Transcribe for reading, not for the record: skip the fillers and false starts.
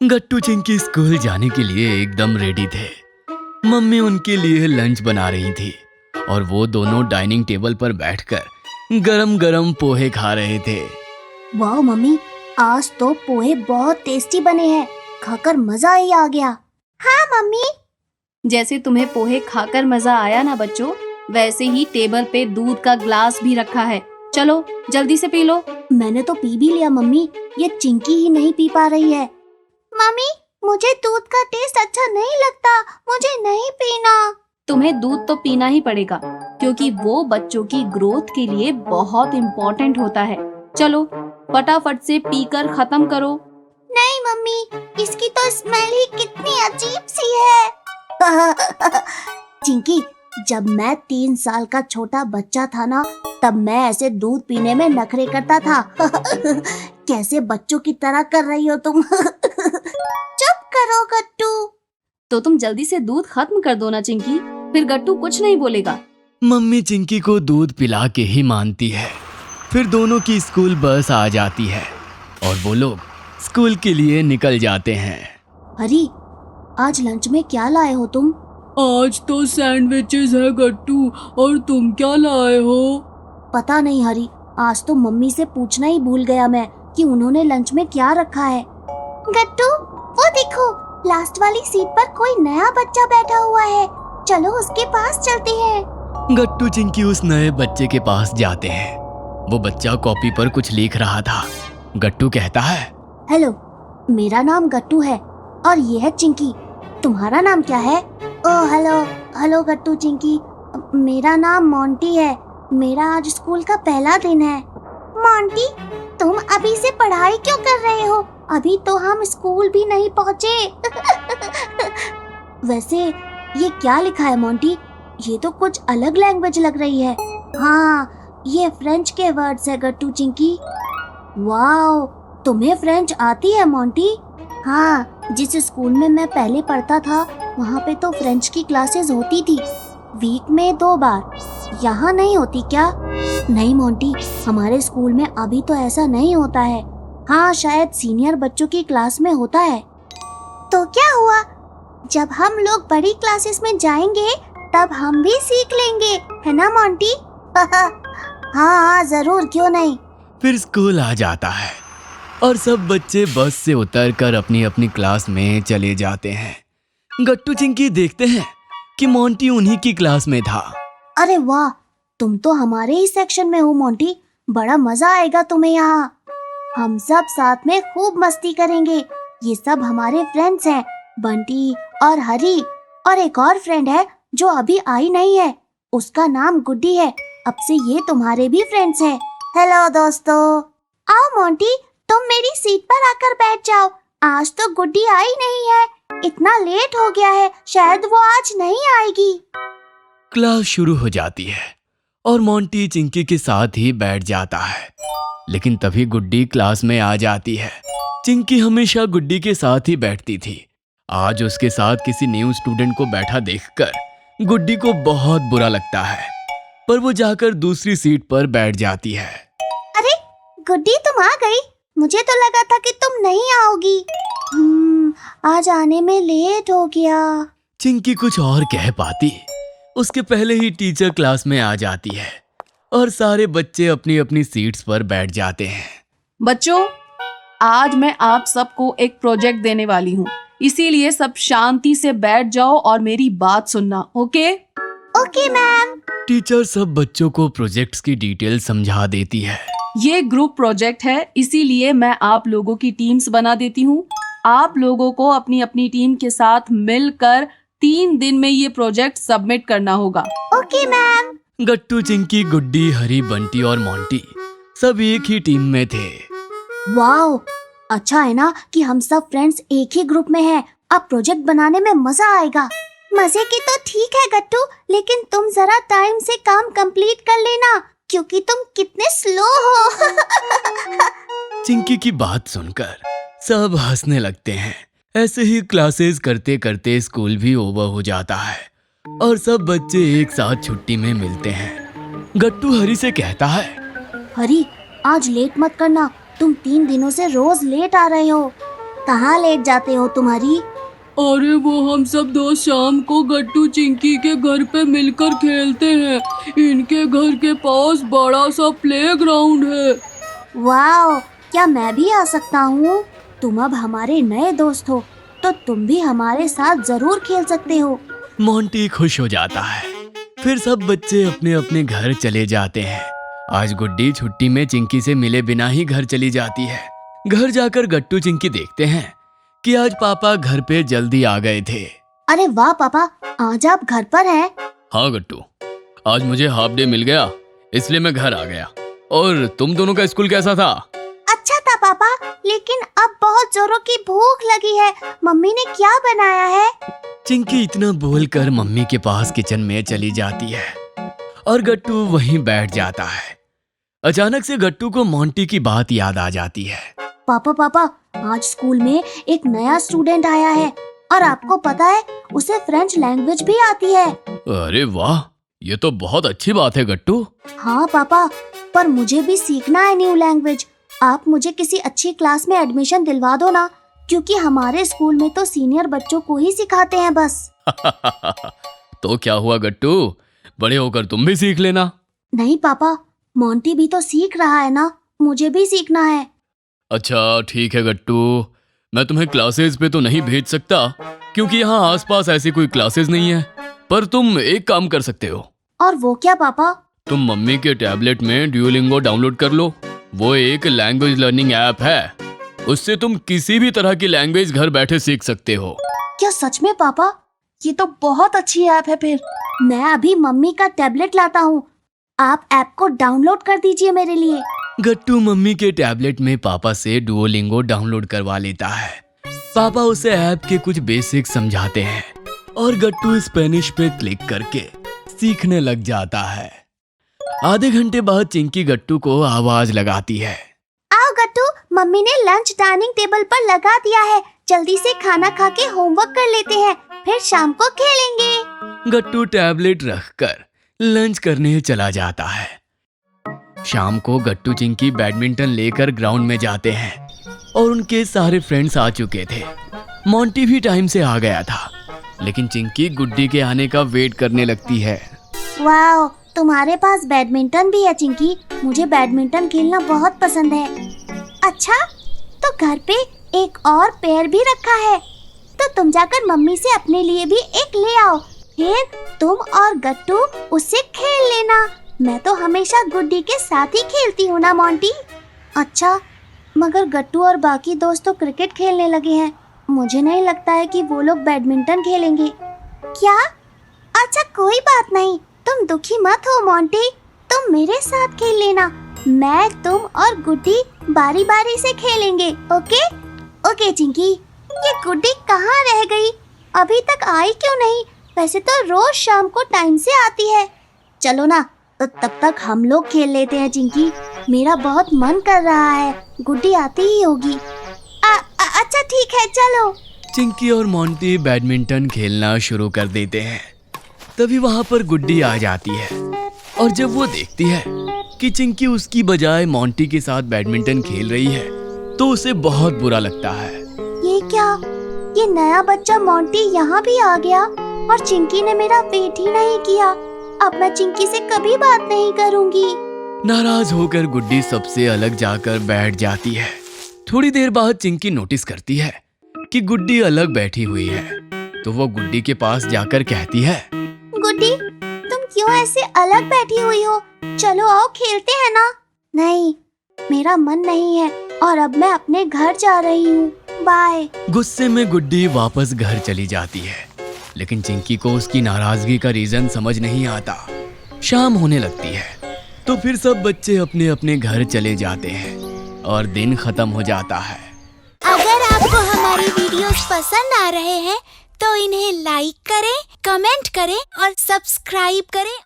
गट्टू Chinki school जाने के लिए एकदम रेडी थे। मम्मी उनके लिए लंच बना रही थी और वो दोनों डाइनिंग टेबल पर बैठकर गरम गरम पोहे खा रहे थे। वाह मम्मी, आज तो पोहे बहुत टेस्टी बने हैं, खाकर मजा ही आ गया। हाँ मम्मी। जैसे तुम्हें पोहे खाकर मजा आया ना बच्चों, वैसे ही टेबल पे दूध का ग्लास भी रखा है। चलो जल्दी से पी लो। मैंने तो पी भी लिया मम्मी, ये चिंकी ही नहीं पी पा रही है। मम्मी, मुझे दूध का टेस्ट अच्छा नहीं लगता, मुझे नहीं पीना। तुम्हें दूध तो पीना ही पड़ेगा क्योंकि वो बच्चों की ग्रोथ के लिए बहुत इम्पोर्टेंट होता है। चलो फटाफट से पीकर खत्म करो। नहीं मम्मी, इसकी तो स्मेल ही कितनी अजीब सी है। चिंकी, जब मैं 3 साल का छोटा बच्चा था ना, तब मैं ऐसे दूध पीने में नखरे करता था। कैसे बच्चों की तरह कर रही हो तुम? चुप करो गट्टू। तो तुम जल्दी से दूध खत्म कर दो ना चिंकी, फिर गट्टू कुछ नहीं बोलेगा। मम्मी चिंकी को दूध पिला के ही मानती है। फिर दोनों की स्कूल बस आ जाती है और वो लोग स्कूल के लिए निकल जाते हैं। हरी, आज लंच में क्या लाए हो तुम? आज तो सैंडविचेस है गट्टू, और तुम क्या लाए हो? पता नहीं हरी, आज तो मम्मी से पूछना ही भूल गया मैं कि उन्होंने लंच में क्या रखा है। गट्टू, वो देखो, लास्ट वाली सीट पर कोई नया बच्चा बैठा हुआ है, चलो उसके पास चलते हैं। गट्टू चिंकी उस नए बच्चे के पास जाते हैं। वो बच्चा कॉपी पर कुछ लिख रहा था। गट्टू कहता है, हेलो, मेरा नाम गट्टू है और ये है चिंकी, तुम्हारा नाम क्या है? ओह हेलो गट्टू चिंकी, मेरा नाम मोंटी है, मेरा आज स्कूल का पहला दिन है। मोंटी, तुम अभी से पढ़ाई क्यों कर रहे हो? अभी तो हम स्कूल भी नहीं पहुँचे। वैसे ये क्या लिखा है मोंटी? ये तो कुछ अलग लैंग्वेज लग रही है। हाँ, ये फ्रेंच के वर्ड्स है गट्टू चिंकी। वाओ, तुम्हें फ्रेंच आती है मोंटी? हाँ, जिस स्कूल में मैं पहले पढ़ता था वहाँ पे तो फ्रेंच की क्लासेस होती थी, वीक में 2 बार। यहाँ नहीं होती क्या? नहीं मोंटी, हमारे स्कूल में अभी तो ऐसा नहीं होता है। हाँ, शायद सीनियर बच्चों की क्लास में होता है। तो क्या हुआ, जब हम लोग बड़ी क्लासेस में जाएंगे तब हम भी सीख लेंगे, है ना मोंटी? हाँ जरूर, क्यों नहीं। फिर स्कूल आ जाता है और सब बच्चे बस से उतरकर अपनी अपनी क्लास में चले जाते हैं। गट्टू चिंकी देखते हैं कि मोंटी उन्हीं की क्लास में था। अरे वाह, तुम तो हमारे ही सेक्शन में हो मोंटी, बड़ा मजा आएगा तुम्हें यहाँ। हम सब साथ में खूब मस्ती करेंगे। ये सब हमारे फ्रेंड्स हैं, बंटी और हरी, और एक और फ्रेंड है जो अभी आई नहीं है, उसका नाम गुड्डी है। अब से ये तुम्हारे भी फ्रेंड्स हैं। हेलो दोस्तों। आओ मोंटी, तुम मेरी सीट पर आकर बैठ जाओ। आज तो गुड्डी आई नहीं है, इतना लेट हो गया है, शायद वो आज नहीं आएगी। क्लास शुरू हो जाती है और मोंटी चिंकी के साथ ही बैठ जाता है। लेकिन तभी गुड्डी क्लास में आ जाती है। चिंकी हमेशा गुड्डी के साथ ही बैठती थी। आज उसके साथ किसी न्यू स्टूडेंट को बैठा देखकर गुड्डी को बहुत बुरा लगता है, पर वो जाकर दूसरी सीट पर बैठ जाती है। अरे गुड्डी, तुम आ गई? मुझे तो लगा था कि तुम नहीं आओगी। आज आने में लेट हो गया। चिंकी कुछ और कह पाती, उसके पहले ही टीचर क्लास में आ जाती है और सारे बच्चे अपनी अपनी सीट्स पर बैठ जाते हैं। बच्चों, आज मैं आप सबको एक प्रोजेक्ट देने वाली हूँ, इसीलिए सब शांति से बैठ जाओ और मेरी बात सुनना। Okay ma'am. टीचर सब बच्चों को प्रोजेक्ट्स की डिटेल समझा देती है। ये ग्रुप प्रोजेक्ट है, इसीलिए मैं आप लोगों की टीम्स बना देती हूँ। आप लोगों को अपनी अपनी टीम के साथ मिलकर 3 दिन में ये प्रोजेक्ट सबमिट करना होगा। Okay ma'am. गट्टू चिंकी गुड्डी हरी बंटी और मोंटी सब एक ही टीम में थे। वाओ, अच्छा है ना कि हम सब फ्रेंड्स एक ही ग्रुप में हैं। अब प्रोजेक्ट बनाने में मजा आएगा। मजे की तो ठीक है गट्टू, लेकिन तुम जरा टाइम से काम कंप्लीट कर लेना, क्योंकि तुम कितने स्लो हो। चिंकी की बात सुनकर सब हंसने लगते हैं। ऐसे ही क्लासेस करते करते स्कूल भी ओवर हो जाता है और सब बच्चे एक साथ छुट्टी में मिलते हैं। गट्टू हरी से कहता है, हरी, आज लेट मत करना, तुम 3 दिनों से रोज लेट आ रहे हो। कहाँ लेट जाते हो तुम्हारी? अरे वो हम सब दोस्त शाम को गट्टू चिंकी के घर पे मिलकर खेलते हैं। इनके घर के पास बड़ा सा प्लेग्राउंड है। वाह, क्या मैं भी आ सकता हूँ? तुम अब हमारे नए दोस्त हो, तो तुम भी हमारे साथ जरूर खेल सकते हो। मोंटी खुश हो जाता है। फिर सब बच्चे अपने अपने घर चले जाते हैं। आज गुड्डी छुट्टी में चिंकी से मिले बिना ही घर चली जाती है। घर जाकर गट्टू चिंकी देखते हैं कि आज पापा घर पे जल्दी आ गए थे। अरे वाह पापा, आज आप घर पर हैं? हाँ गट्टू, आज मुझे हाफ डे मिल गया, इसलिए मैं घर आ गया। और तुम दोनों का स्कूल कैसा था? अच्छा था पापा, लेकिन अब बहुत जोरों की भूख लगी है। मम्मी ने क्या बनाया है? चिंकी इतना बोलकर मम्मी के पास किचन में चली जाती है और गट्टू वहीं बैठ जाता है। अचानक से गट्टू को मोंटी की बात याद आ जाती है। पापा, आज स्कूल में एक नया स्टूडेंट आया है और आपको पता है उसे फ्रेंच लैंग्वेज भी आती है। अरे वाह, ये तो बहुत अच्छी बात है गट्टू। हाँ पापा, पर मुझे भी सीखना है न्यू लैंग्वेज। आप मुझे किसी अच्छी क्लास में एडमिशन दिलवा दो ना, क्योंकि हमारे स्कूल में तो सीनियर बच्चों को ही सिखाते हैं बस। तो क्या हुआ गट्टू, बड़े होकर तुम भी सीख लेना। नहीं पापा, मोंटी भी तो सीख रहा है ना, मुझे भी सीखना है। अच्छा ठीक है गट्टू, मैं तुम्हें क्लासेस पे तो नहीं भेज सकता क्योंकि यहाँ आसपास ऐसी कोई क्लासेस नहीं है, पर तुम एक काम कर सकते हो। और वो क्या पापा? तुम मम्मी के टैबलेट में ड्यूलिंगो डाउनलोड कर लो। वो एक लैंग्वेज लर्निंग ऐप है, उससे तुम किसी भी तरह की लैंग्वेज घर बैठे सीख सकते हो। क्या सच में पापा? ये तो बहुत अच्छी ऐप है। फिर मैं अभी मम्मी का टैबलेट लाता हूँ, आप ऐप को डाउनलोड कर दीजिए मेरे लिए। गट्टू मम्मी के टैबलेट में पापा से डुओलिंगो डाउनलोड करवा लेता है। पापा उसे ऐप के कुछ बेसिक्स समझाते हैं और गट्टू स्पेनिश पे क्लिक करके सीखने लग जाता है। आधे घंटे बाद चिंकी गट्टू को आवाज लगाती है। आओ गट्टू, मम्मी ने लंच डाइनिंग टेबल पर लगा दिया है। जल्दी से खाना खा के होमवर्क कर लेते हैं, फिर शाम को खेलेंगे। गट्टू टैबलेट रखकर लंच करने चला जाता है। शाम को गट्टू चिंकी बैडमिंटन लेकर ग्राउंड में जाते हैं और उनके सारे फ्रेंड्स आ चुके थे। मोंटी भी टाइम से आ गया था, लेकिन चिंकी गुड्डी के आने का वेट करने लगती है। वाह, तुम्हारे पास बैडमिंटन भी है चिंकी। मुझे बैडमिंटन खेलना बहुत पसंद है। अच्छा, तो घर पे एक और पेयर भी रखा है, तो तुम जाकर मम्मी से अपने लिए भी एक ले आओ। फिर तुम और गट्टू उससे खेल लेना। मैं तो हमेशा गुड्डी के साथ ही खेलती हूँ ना मोंटी। अच्छा, मगर गट्टू और बाकी दोस्त तो क्रिकेट खेलने लगे हैं। मुझे नहीं लगता है कि वो लोग बैडमिंटन खेलेंगे। क्या? अच्छा कोई बात नहीं, तुम दुखी मत हो मोंटी, तुम मेरे साथ खेल लेना। मैं, तुम और गुड्डी बारी बारी से खेलेंगे। Okay okay Chinki. ये गुड्डी कहाँ रह गई? अभी तक आई क्यों नहीं? वैसे तो रोज शाम को टाइम से आती है। चलो ना, तो तब तक हम लोग खेल लेते हैं चिंकी। मेरा बहुत मन कर रहा है, गुड्डी आती ही होगी। अच्छा ठीक है, चलो। चिंकी और मोंटी बैडमिंटन खेलना शुरू कर देते हैं। तभी वहां पर गुड्डी आ जाती है और जब वो देखती है कि चिंकी उसकी बजाय मोंटी के साथ बैडमिंटन खेल रही है, तो उसे बहुत बुरा लगता है। ये क्या? ये नया बच्चा मोंटी यहाँ भी आ गया और चिंकी ने मेरा वेट ही नहीं किया। अब मैं चिंकी से कभी बात नहीं करूँगी। नाराज होकर गुड्डी सबसे अलग जाकर बैठ जाती है। थोड़ी देर बाद चिंकी नोटिस करती है कि गुड्डी अलग बैठी हुई है, तो वो गुड्डी के पास जाकर कहती है, गुड्डी, तुम क्यों ऐसे अलग बैठी हुई हो? चलो आओ खेलते हैं ना। नहीं, मेरा मन नहीं है और अब मैं अपने घर जा रही हूँ। बाय। गुस्से में गुड्डी वापस घर चली जाती है, लेकिन चिंकी को उसकी नाराजगी का रीजन समझ नहीं आता। शाम होने लगती है, तो फिर सब बच्चे अपने अपने घर चले जाते हैं और दिन खत्म हो जाता है। अगर आपको हमारी वीडियोस पसंद आ रहे हैं तो इन्हें लाइक करें, कमेंट करें और सब्सक्राइब करें।